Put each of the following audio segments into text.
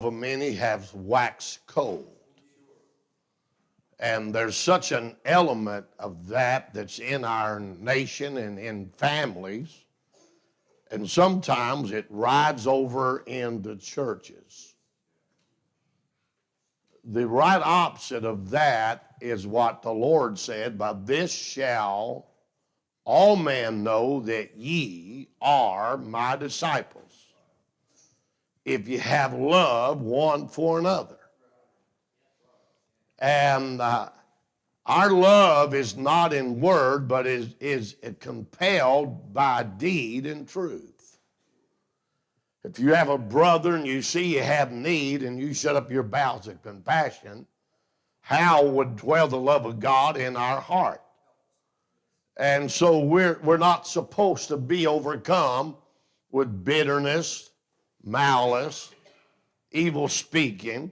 of many have waxed cold. And there's such an element of that that's in our nation and in families. And sometimes it rides over in the churches. The right opposite of that is what the Lord said, by this shall all men know that ye are my disciples, if you have love one for another. And our love is not in word, but is compelled by deed and truth. If you have a brother and you see you have need and you shut up your bowels of compassion, how would dwell the love of God in our heart? And so we're not supposed to be overcome with bitterness, malice, evil speaking,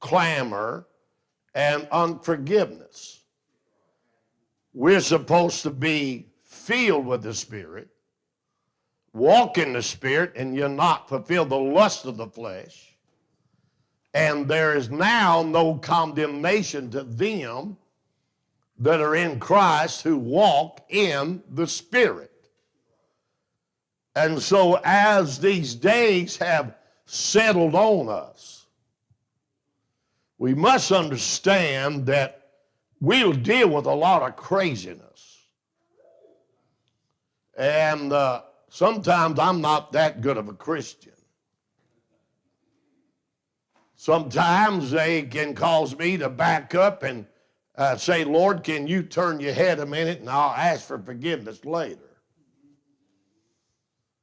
clamor, and unforgiveness. We're supposed to be filled with the Spirit, walk in the Spirit, and you'll not fulfill the lust of the flesh. And there is now no condemnation to them that are in Christ who walk in the Spirit. And so as these days have settled on us, we must understand that we'll deal with a lot of craziness. And sometimes I'm not that good of a Christian. Sometimes they can cause me to back up and say, Lord, can you turn your head a minute and I'll ask for forgiveness later.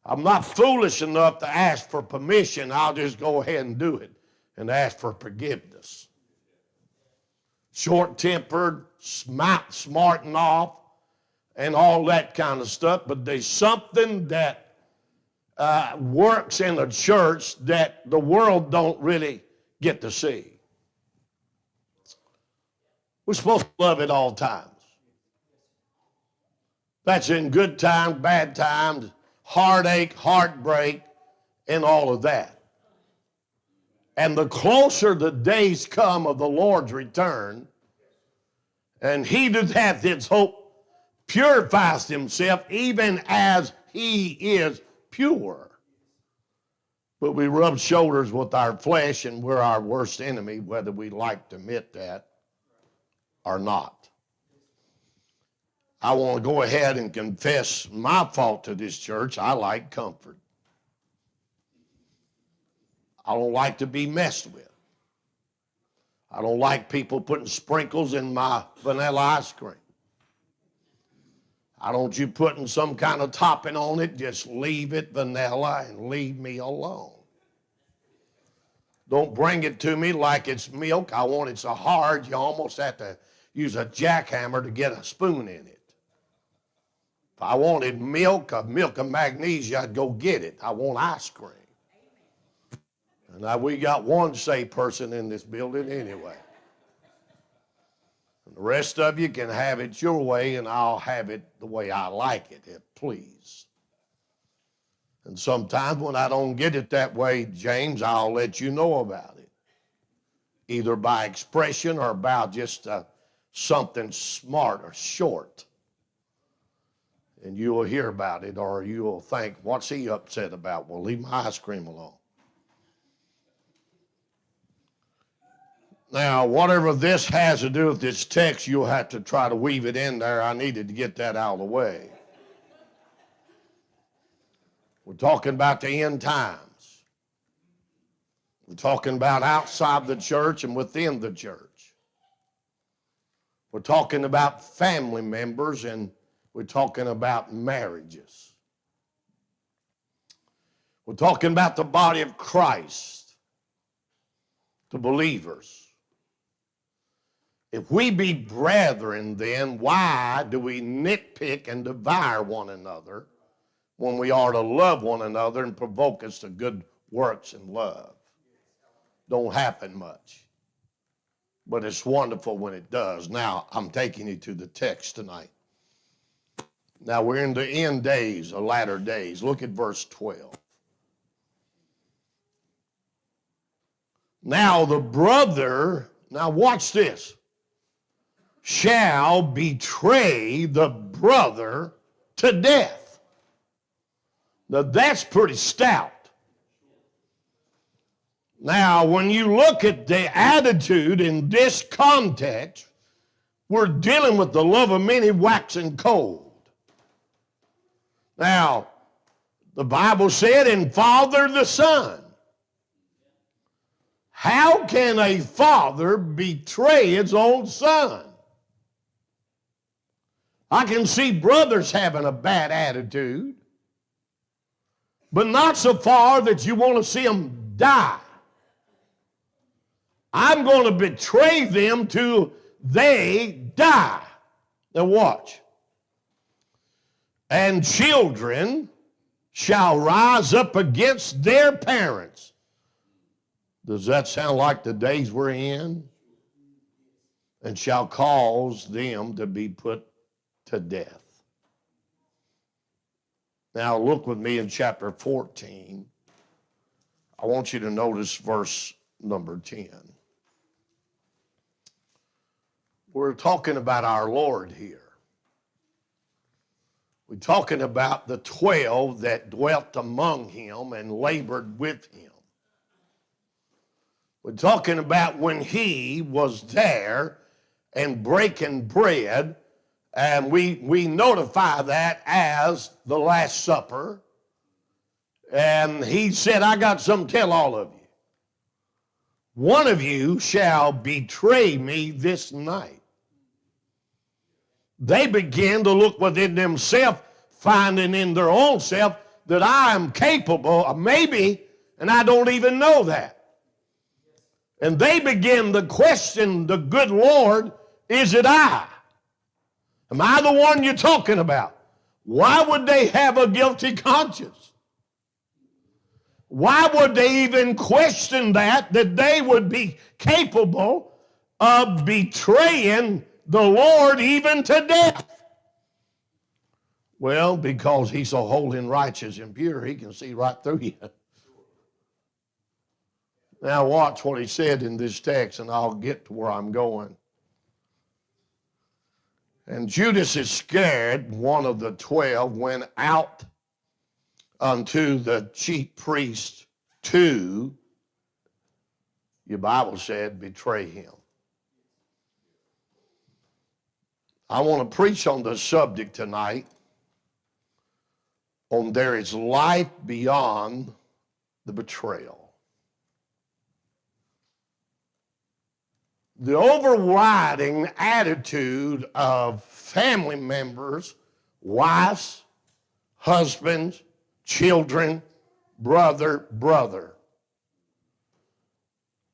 I'm not foolish enough to ask for permission. I'll just go ahead and do it and ask for forgiveness. Short-tempered, smarting off, and all that kind of stuff. But there's something that works in the church that the world don't really get to see. We're supposed to love at all times. That's in good times, bad times, heartache, heartbreak, and all of that. And the closer the days come of the Lord's return, and he that hath his hope purifies himself even as he is pure. But we rub shoulders with our flesh, and we're our worst enemy, whether we like to admit that or not. I want to go ahead and confess my fault to this church. I like comfort. I don't like to be messed with. I don't like people putting sprinkles in my vanilla ice cream. I don't you putting some kind of topping on it. Just leave it vanilla and leave me alone. Don't bring it to me like it's milk. I want it so hard you almost have to use a jackhammer to get a spoon in it. If I wanted milk of magnesia, I'd go get it. I want ice cream. And now we got one safe person in this building anyway. And the rest of you can have it your way, and I'll have it the way I like it, please. And sometimes when I don't get it that way, James, I'll let you know about it. Either by expression or about just something smart or short. And you will hear about it, or you will think, what's he upset about? Well, leave my ice cream alone. Now, whatever this has to do with this text, you'll have to try to weave it in there. I needed to get that out of the way. We're talking about the end times. We're talking about outside the church and within the church. We're talking about family members, and we're talking about marriages. We're talking about the body of Christ, the believers. If we be brethren, then why do we nitpick and devour one another when we are to love one another and provoke us to good works and love? Don't happen much, but it's wonderful when it does. Now, I'm taking you to the text tonight. Now, we're in the end days, the latter days. Look at verse 12. Now the brother, now watch this, shall betray the brother to death. Now that's pretty stout. Now, when you look at the attitude in this context, we're dealing with the love of many waxing cold. Now, the Bible said, and father the son. How can a father betray his own son? I can see brothers having a bad attitude, but not so far that you want to see them die. I'm going to betray them till they die. Now watch. And children shall rise up against their parents. Does that sound like the days we're in? And shall cause them to be put to death. Now look with me in chapter 14. I want you to notice verse number 10. We're talking about our Lord here. We're talking about the 12 that dwelt among him and labored with him. We're talking about when he was there and breaking bread, and we notify that as the Last Supper. And he said, I got something to tell all of you. One of you shall betray me this night. They begin to look within themselves, finding in their own self that I am capable of maybe, and I don't even know that. And they begin to question the good Lord, is it I? Am I the one you're talking about? Why would they have a guilty conscience? Why would they even question that they would be capable of betraying the Lord even to death? Well, because he's so holy and righteous and pure, he can see right through you. Now watch what he said in this text, and I'll get to where I'm going. And Judas Iscariot, one of the 12, went out unto the chief priest to, your Bible said, betray him. I want to preach on the subject tonight on there is life beyond the betrayal. The overriding attitude of family members, wives, husbands, children, brother.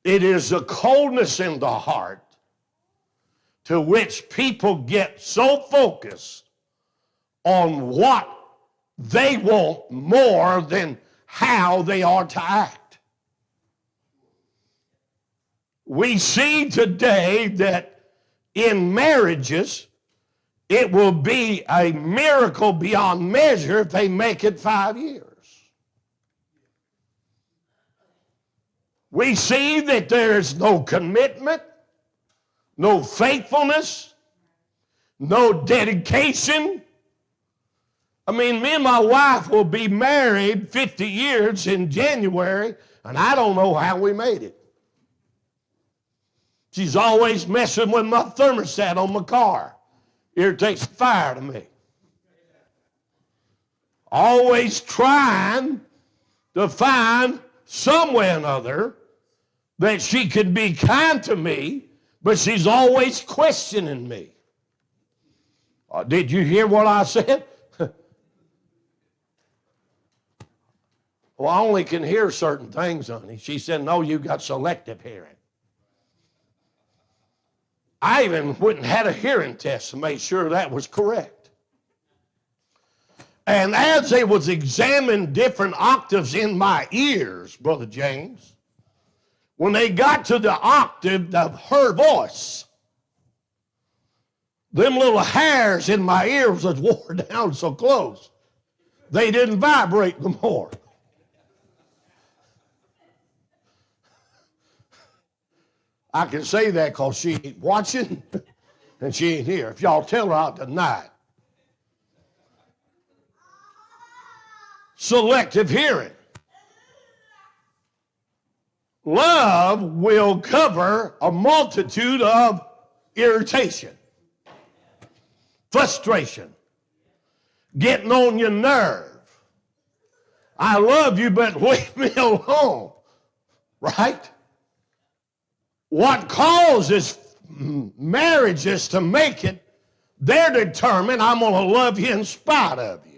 It is a coldness in the heart to which people get so focused on what they want more than how they are to act. We see today that in marriages, it will be a miracle beyond measure if they make it 5 years. We see that there's no commitment, no faithfulness, no dedication. I mean, me and my wife will be married 50 years in January, and I don't know how we made it. She's always messing with my thermostat on my car. Irritates the fire to me. Always trying to find some way or another that she could be kind to me, but she's always questioning me. Did you hear what I said? Well, I only can hear certain things, honey. She said, no, you got selective hearing. I even went and had a hearing test to make sure that was correct. And as they was examining different octaves in my ears, Brother James, when they got to the octave of her voice, them little hairs in my ears was wore down so close, they didn't vibrate no more. I can say that because she ain't watching and she ain't here. If y'all tell her out tonight. Selective hearing. Love will cover a multitude of irritation, frustration, getting on your nerve. I love you, but leave me alone. Right? What causes marriages to make it, they're determined, I'm going to love you in spite of you.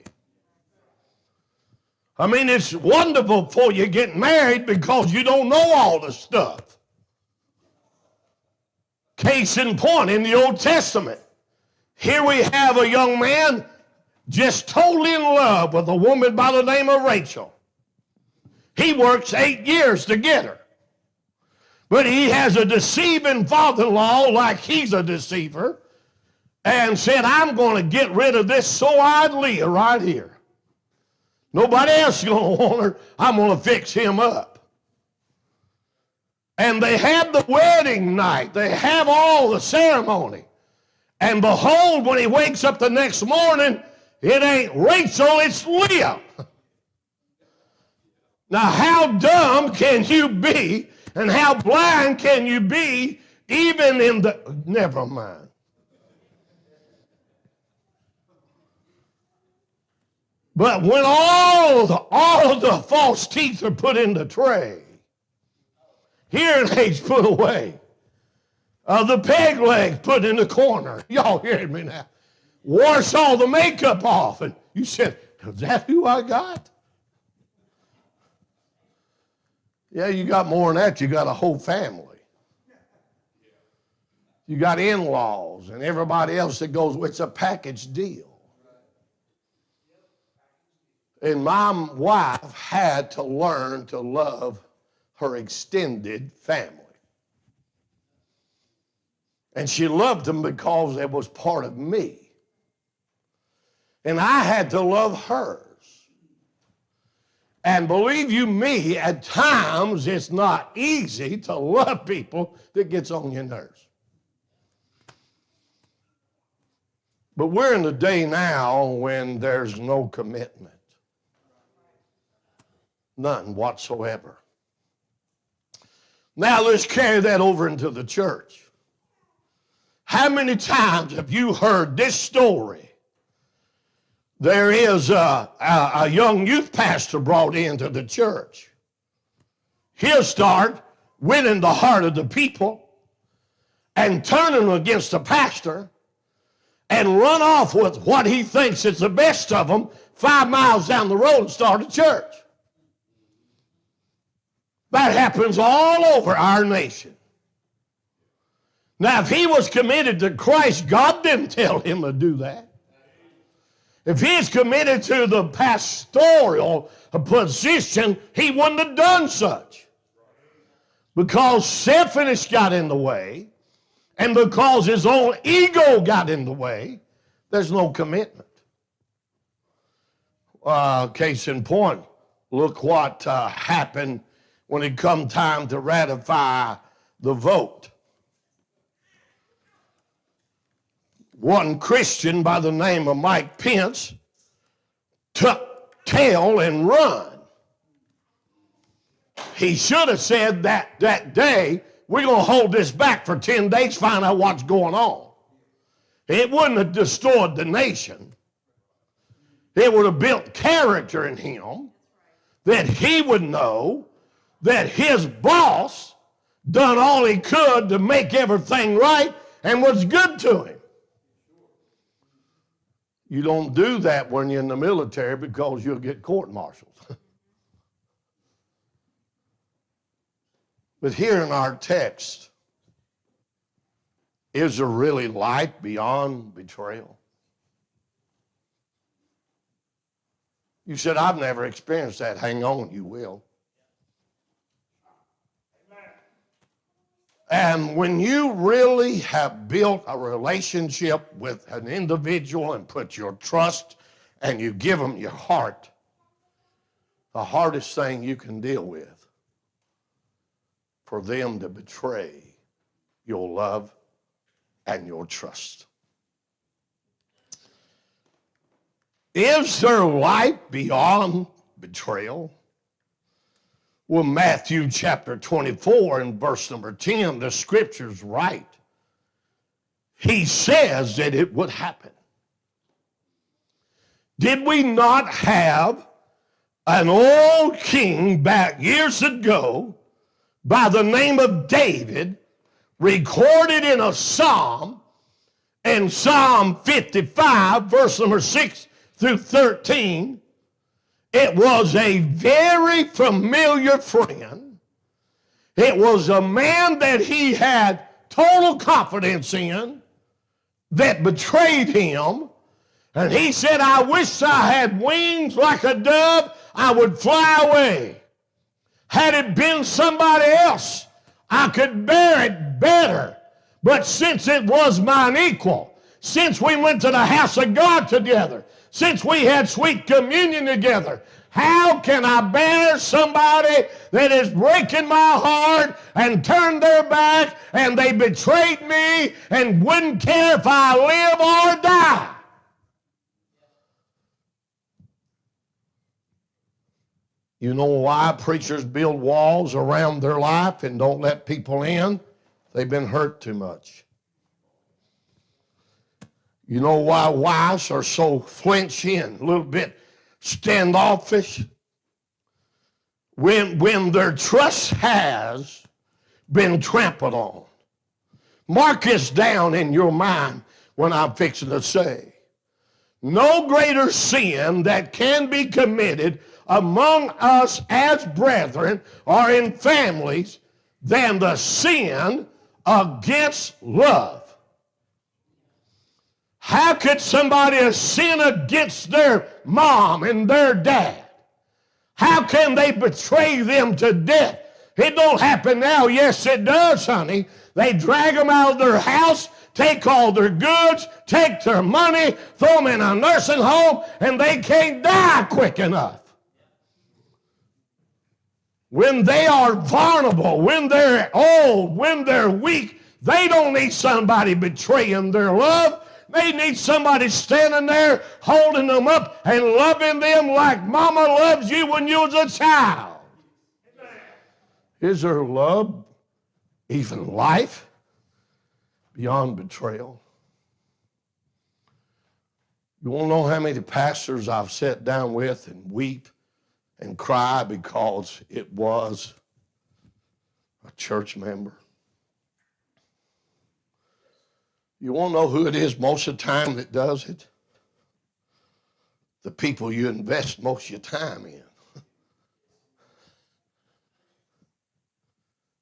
I mean, it's wonderful before you get married because you don't know all the stuff. Case in point, in the Old Testament, here we have a young man just totally in love with a woman by the name of Rachel. He works 8 years to get her. But he has a deceiving father-in-law like he's a deceiver and said, I'm going to get rid of this so-eyed Leah right here. Nobody else is going to want her. I'm going to fix him up. And they have the wedding night. They have all the ceremony. And behold, when he wakes up the next morning, it ain't Rachel, it's Leah. Now, how dumb can you be and how blind can you be even in the... Never mind. But when all of the false teeth are put in the tray, hearing aids put away, the peg leg put in the corner, y'all hearing me now, wash all the makeup off, and you said, is that who I got? Yeah, you got more than that. You got a whole family. You got in-laws and everybody else that goes, it's a package deal. And my wife had to learn to love her extended family. And she loved them because it was part of me. And I had to love hers. And believe you me, at times it's not easy to love people that gets on your nerves. But we're in a day now when there's no commitment. None whatsoever. Now let's carry that over into the church. How many times have you heard this story? There is a young youth pastor brought into the church. He'll start winning the heart of the people and turning against the pastor and run off with what he thinks is the best of them 5 miles down the road and start a church. That happens all over our nation. Now, if he was committed to Christ, God didn't tell him to do that. If he's committed to the pastoral position, he wouldn't have done such. Because selfishness got in the way, and because his own ego got in the way, there's no commitment. Case in point, look what happened when it come time to ratify the vote. One Christian by the name of Mike Pence took tail and run. He should have said that day, we're going to hold this back for 10 days, find out what's going on. It wouldn't have destroyed the nation. It would have built character in him that he would know that his boss done all he could to make everything right and was good to him. You don't do that when you're in the military because you'll get court-martialed. But here in our text, is there really light beyond betrayal? You said, I've never experienced that. Hang on, you will. And when you really have built a relationship with an individual and put your trust and you give them your heart, the hardest thing you can deal with for them to betray your love and your trust. Is there life beyond betrayal? Well, Matthew chapter 24 and verse number 10, the scripture's right. He says that it would happen. Did we not have an old king back years ago by the name of David, recorded in a psalm, in Psalm 55, verse number 6 through 13, it was a very familiar friend. It was a man that he had total confidence in that betrayed him. And he said, I wish I had wings like a dove, I would fly away. Had it been somebody else, I could bear it better. But since it was mine equal, since we went to the house of God together, since we had sweet communion together, how can I bear somebody that is breaking my heart and turned their back and they betrayed me and wouldn't care if I live or die? You know why preachers build walls around their life and don't let people in? They've been hurt too much. You know why wives are so flinchy and a little bit standoffish? When their trust has been trampled on. Mark this down in your mind when I'm fixing to say. No greater sin that can be committed among us as brethren or in families than the sin against love. How could somebody sin against their mom and their dad? How can they betray them to death? It don't happen now. Yes, it does, honey. They drag them out of their house, take all their goods, take their money, throw them in a nursing home, and they can't die quick enough. When they are vulnerable, when they're old, when they're weak, they don't need somebody betraying their love. They need somebody standing there holding them up and loving them like mama loves you when you was a child. Is there love, even life, beyond betrayal? You won't know how many pastors I've sat down with and weep and cry because it was a church member. You won't know who it is most of the time that does it. The people you invest most of your time in.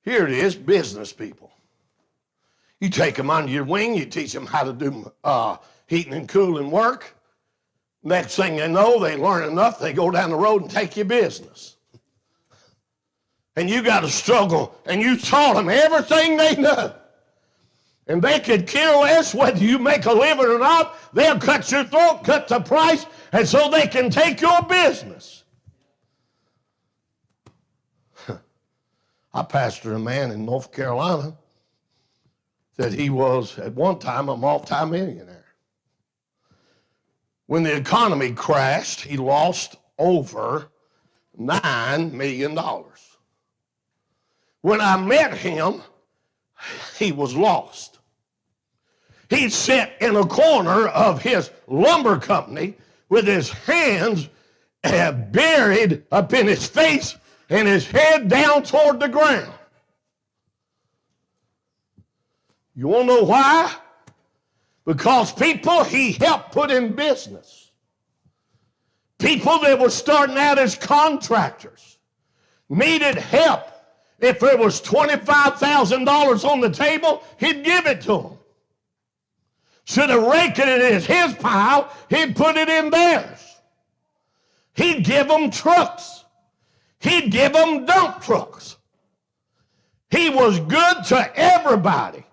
Here it is, business people. You take them under your wing, you teach them how to do heating and cooling work. Next thing they know, they learn enough, they go down the road and take your business. And you got to struggle, and you taught them everything they know. And they could care less whether you make a living or not. They'll cut your throat, cut the price, and so they can take your business. I pastored a man in North Carolina that he was, at one time, a multi-millionaire. When the economy crashed, he lost over $9 million. When I met him, he was lost. He'd sat in a corner of his lumber company with his hands buried up in his face and his head down toward the ground. You want to know why? Because people he helped put in business, people that were starting out as contractors, needed help. If there was $25,000 on the table, he'd give it to them. Should have raked it in his pile, he'd put it in theirs. He'd give them trucks. He'd give them dump trucks. He was good to everybody.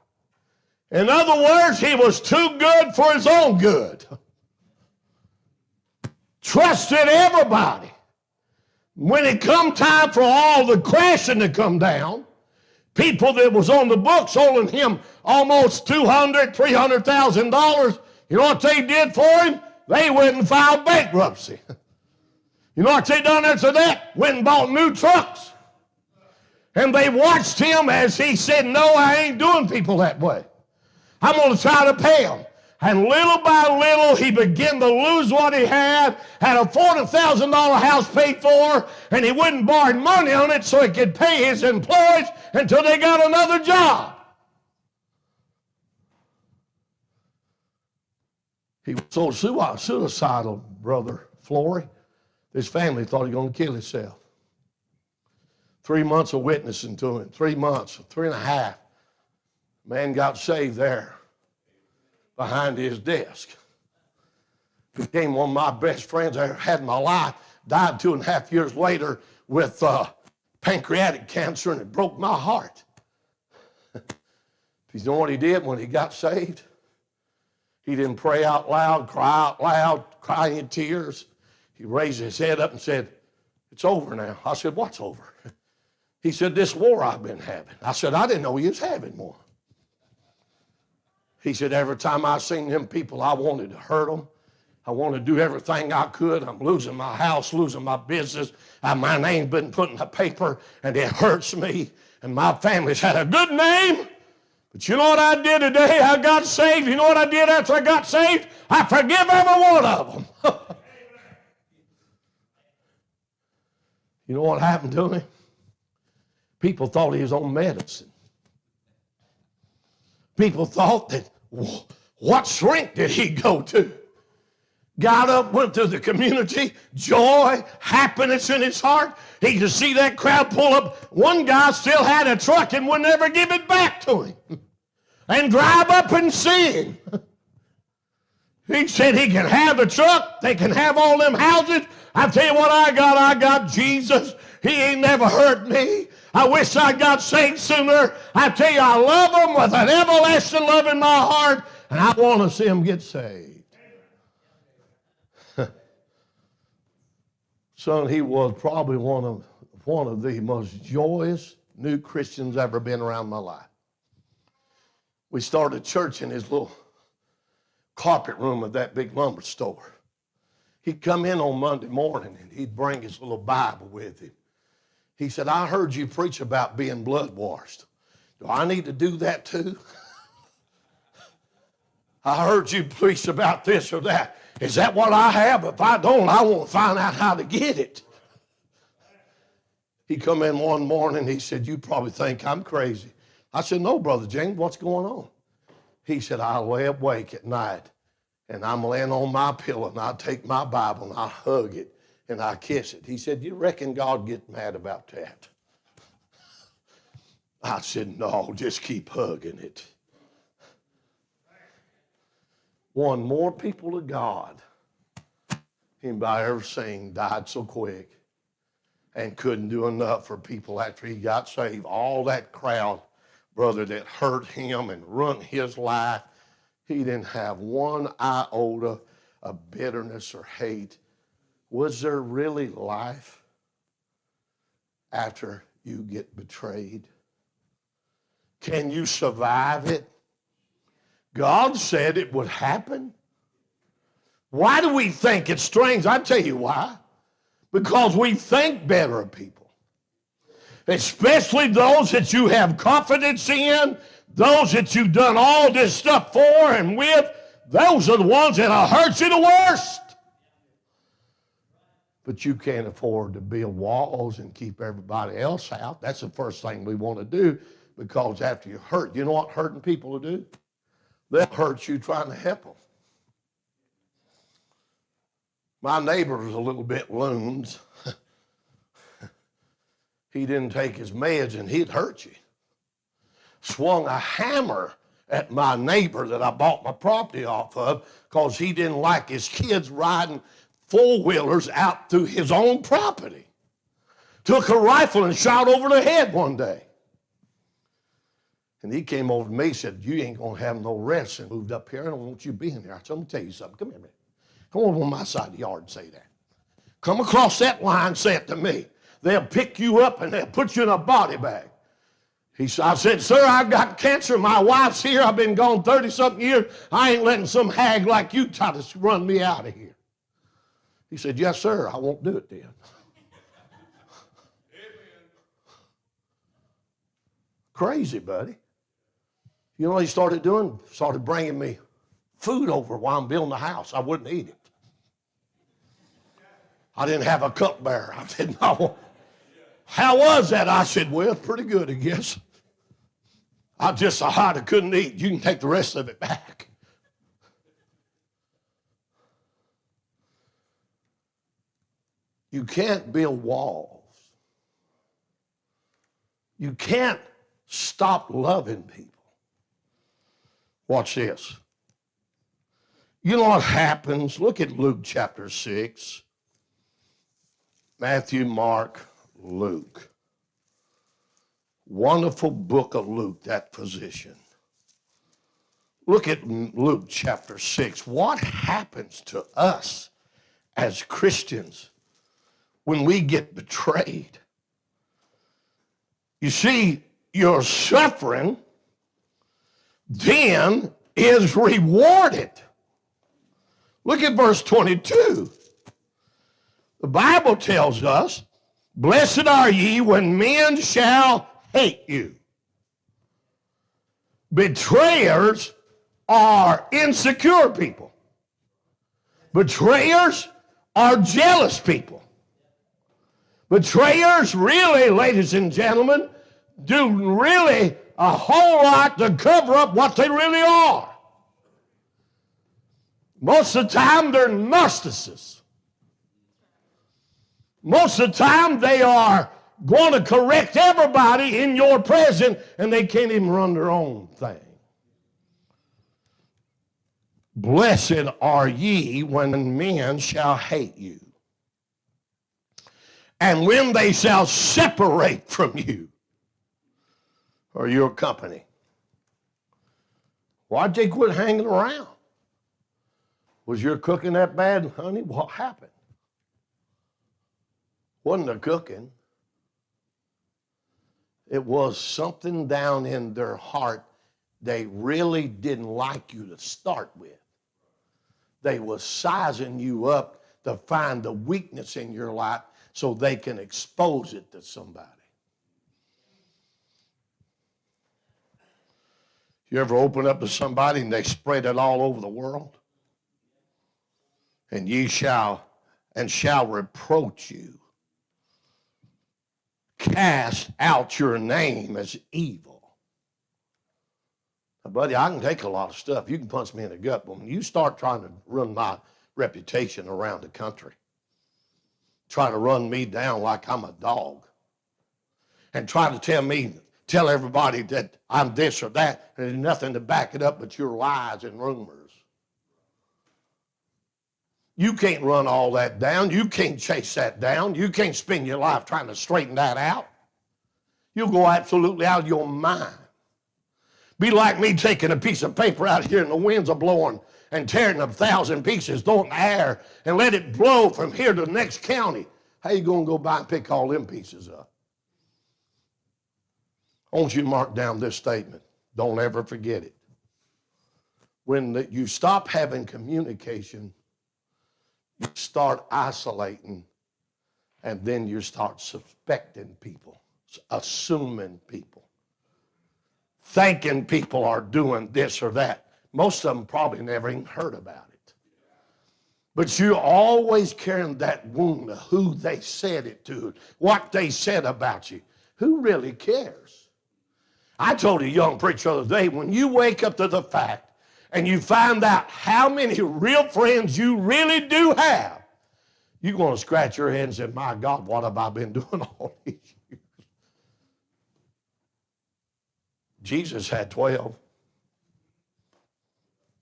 In other words, he was too good for his own good. Trusted everybody. When it come time for all the crashing to come down, People that was on the books owing him almost $200,000, $300,000. You know what they did for him? They went and filed bankruptcy. You know what they done after that? Went and bought new trucks. And they watched him as he said, no, I ain't doing people that way. I'm going to try to pay them. And little by little, he began to lose what he had a $40,000 house paid for, and he wouldn't borrow money on it so he could pay his employees until they got another job. He was so suicidal, Brother Flory. His family thought he was going to kill himself. 3 months of witnessing to him, 3 months, 3.5. Man got saved there behind his desk. Became one of my best friends I ever had in my life. Died 2.5 years later with pancreatic cancer, and it broke my heart. You know what he did when he got saved? He didn't pray out loud, cry in tears. He raised his head up and said, it's over now. I said, what's over? He said, this war I've been having. I said, I didn't know he was having one. He said, every time I seen them people, I wanted to hurt them. I wanted to do everything I could. I'm losing my house, losing my business. My name's been put in the paper, and it hurts me. And my family's had a good name. But you know what I did today? I got saved. You know what I did after I got saved? I forgive every one of them. You know what happened to him? People thought he was on medicine. People thought that, what shrink did he go to? Got up, went through the community, joy, happiness in his heart. He could see that crowd pull up. One guy still had a truck and would never give it back to him. And drive up and see him. He said he can have the truck. They can have all them houses. I tell you what I got Jesus. He ain't never hurt me. I wish I got saved sooner. I tell you, I love him with an everlasting love in my heart, and I want to see him get saved. Son, he was probably one of the most joyous new Christians ever been around my life. We started church in his little carpet room of that big lumber store. He'd come in on Monday morning, and he'd bring his little Bible with him. He said, I heard you preach about being blood washed. Do I need to do that too? I heard you preach about this or that. Is that what I have? If I don't, I want to find out how to get it. He come in one morning, he said, you probably think I'm crazy. I said, no, Brother James, what's going on? He said, I lay awake at night, and I'm laying on my pillow, and I take my Bible, and I hug it, and I kiss it. He said, you reckon God get mad about that? I said, no, just keep hugging it. Won more people to God anybody ever seen, died so quick, and couldn't do enough for people after he got saved. All that crowd, brother, that hurt him and ruined his life, he didn't have one iota of bitterness or hate. Was there really life after you get betrayed? Can you survive it? God said it would happen. Why do we think it's strange? I'll tell you why. Because we think better of people. Especially those that you have confidence in, those that you've done all this stuff for and with, those are the ones that'll hurt you the worst. But you can't afford to build walls and keep everybody else out. That's the first thing we want to do, because after you hurt, you know what hurting people will do? They'll hurt you trying to help them. My neighbor was a little bit loons. He didn't take his meds and he'd hurt you. Swung a hammer at my neighbor that I bought my property off of because he didn't like his kids riding four-wheelers out through his own property. Took a rifle and shot over the head one day. And he came over to me and said, you ain't going to have no rest, and moved up here. I don't want you being here. I said, let me tell you something. Come here, man. Come over on my side of the yard and say that. Come across that line, say it to me. They'll pick you up and they'll put you in a body bag. I said, sir, I've got cancer. My wife's here. I've been gone 30-something years. I ain't letting some hag like you try to run me out of here. He said, yes, sir, I won't do it then. Crazy, buddy. You know what he started doing? Started bringing me food over while I'm building the house. I wouldn't eat it. I didn't have a cupbearer. I said, no. How was that? I said, well, pretty good, I guess. I just so hot I couldn't eat. You can take the rest of it back. You can't build walls. You can't stop loving people. Watch this. You know what happens? Look at Luke chapter 6. Matthew, Mark, Luke. Wonderful book of Luke, that position. Look at Luke chapter 6. What happens to us as Christians when we get betrayed? You see, your suffering then is rewarded. Look at verse 22. The Bible tells us, blessed are ye when men shall hate you. Betrayers are insecure people. Betrayers are jealous people. Betrayers really, ladies and gentlemen, do really a whole lot to cover up what they really are. Most of the time, they're narcissists. Most of the time, they are going to correct everybody in your presence, and they can't even run their own thing. Blessed are ye when men shall hate you, and when they shall separate from you or your company. Why'd they quit hanging around? Was your cooking that bad, honey? What happened? Wasn't the cooking. It was something down in their heart they really didn't like you to start with. They was sizing you up to find the weakness in your life so they can expose it to somebody. You ever open up to somebody and they spread it all over the world? And ye shall reproach you, cast out your name as evil. Now, buddy, I can take a lot of stuff. You can punch me in the gut, but when you start trying to run my reputation around the country, try to run me down like I'm a dog, and try to tell everybody that I'm this or that, and there's nothing to back it up but your lies and rumors. You can't run all that down. You can't chase that down. You can't spend your life trying to straighten that out. You'll go absolutely out of your mind. Be like me taking a piece of paper out here and the winds are blowing and tearing 1,000 pieces, throw it in the air and let it blow from here to the next county. How you going to go by and pick all them pieces up? I want you to mark down this statement. Don't ever forget it. When you stop having communication, you start isolating, and then you start suspecting people, assuming people, thinking people are doing this or that. Most of them probably never even heard about it. But you're always carrying that wound of who they said it to, what they said about you. Who really cares? I told a young preacher the other day, when you wake up to the fact and you find out how many real friends you really do have, you're going to scratch your head and say, my God, what have I been doing all these years? Jesus had 12.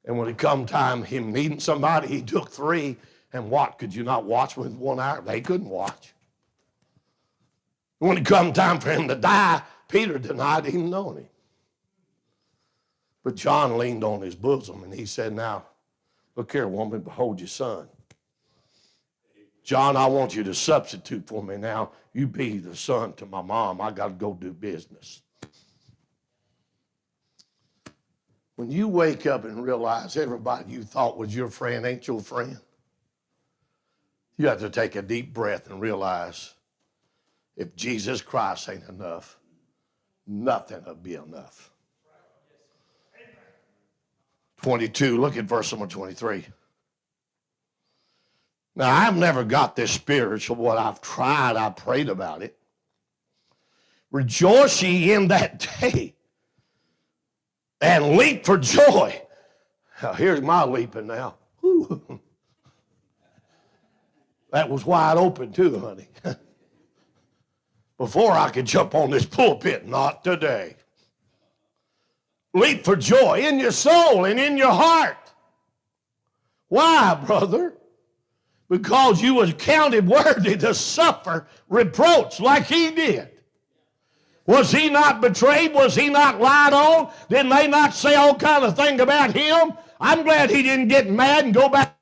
And when it come time him needing somebody, he took 3. And what, could you not watch with 1 hour? They couldn't watch. When it come time for him to die, Peter denied even knowing him. But John leaned on his bosom and he said, now, look here, woman, behold your son. John, I want you to substitute for me now. You be the son to my mom. I got to go do business. When you wake up and realize everybody you thought was your friend ain't your friend, you have to take a deep breath and realize if Jesus Christ ain't enough, nothing will be enough. 22, look at verse number 23. Now, I've never got this spiritual, what I've tried, I prayed about it. Rejoice ye in that day and leap for joy. Now, here's my leaping now. Whew. That was wide open too, honey. Before I could jump on this pulpit, not today. Leap for joy in your soul and in your heart. Why, brother? Because you was counted worthy to suffer reproach like he did. Was he not betrayed? Was he not lied on? Didn't they not say all kind of things about him? I'm glad he didn't get mad and go back